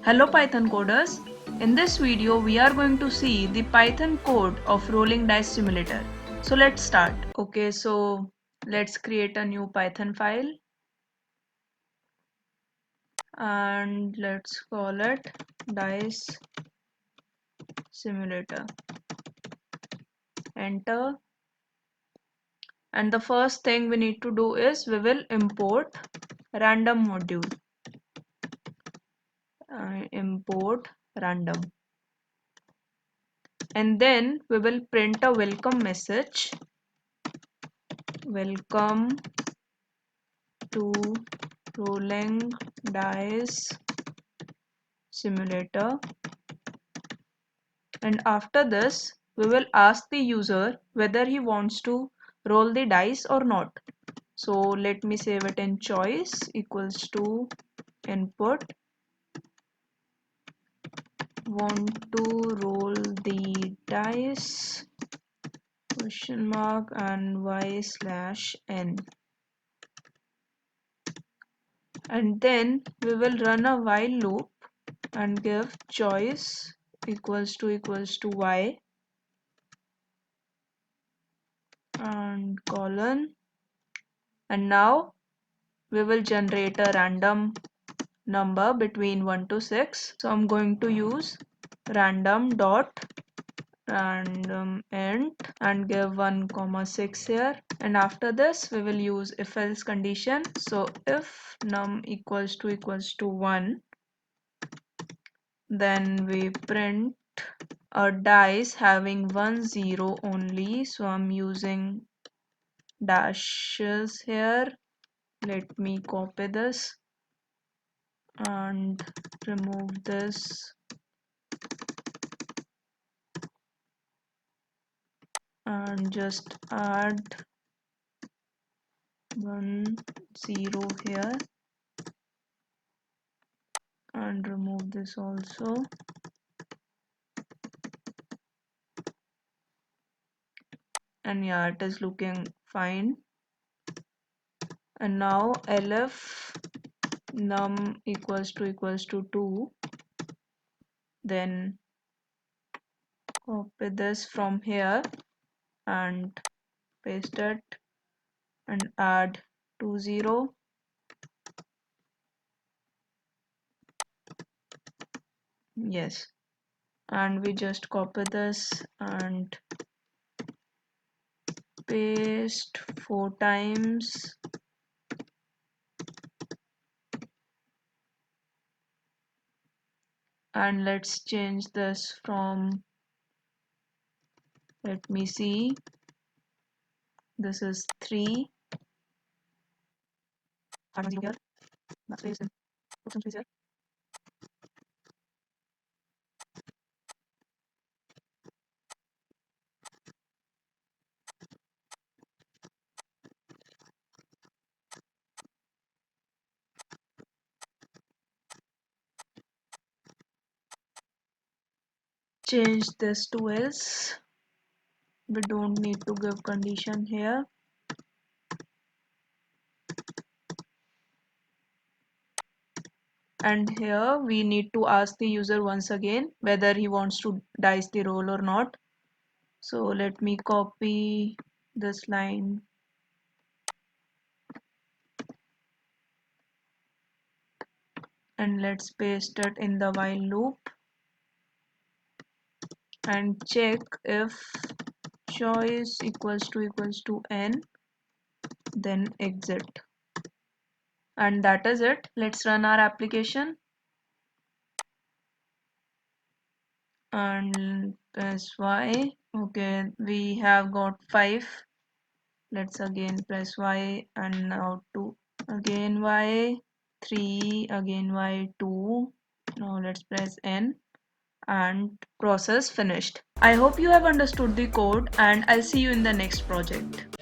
Hello Python coders. In this video we are going to see the Python code of rolling dice simulator. So let's start. Okay, so let's create a new Python file and let's call it dice simulator. Enter. And the first thing we need to do is we will import random module. Import random. And then we will print a welcome message. Welcome to rolling dice simulator, and after this we will ask the user whether he wants to roll the dice or not. So let me save it in choice equals to input want to roll the dice question mark and y/n, and then we will run a while loop and give choice equals to y and colon, and now we will generate a random number between 1 to 6. So I'm going to use random dot random int and give 1 comma 6 here, and after this we will use if else condition. So if num equals to 1, then we print a dice having 1 0 only. So I'm using dashes here. Let me copy this and remove this and just add 1 0 here and remove this also, and yeah, it is looking fine. And now elif num equals to 2, then copy this from here and paste it and add 2 0. Yes, and we just copy this and paste 4 times, and let's change this from, let me see, this is 3 here, backspace and put some space here. Change this to else. We don't need to give condition here. And here we need to ask the user once again whether he wants to dice the roll or not. So let me copy this line and let's paste it in the while loop and check if choice equals to n, then exit. And that is it. Let's run our application and press y. Okay, we have got 5. Let's again press y and now 2 again y, 3 again y, 2. Now let's press n and process finished. I hope you have understood the code, and I'll see you in the next project.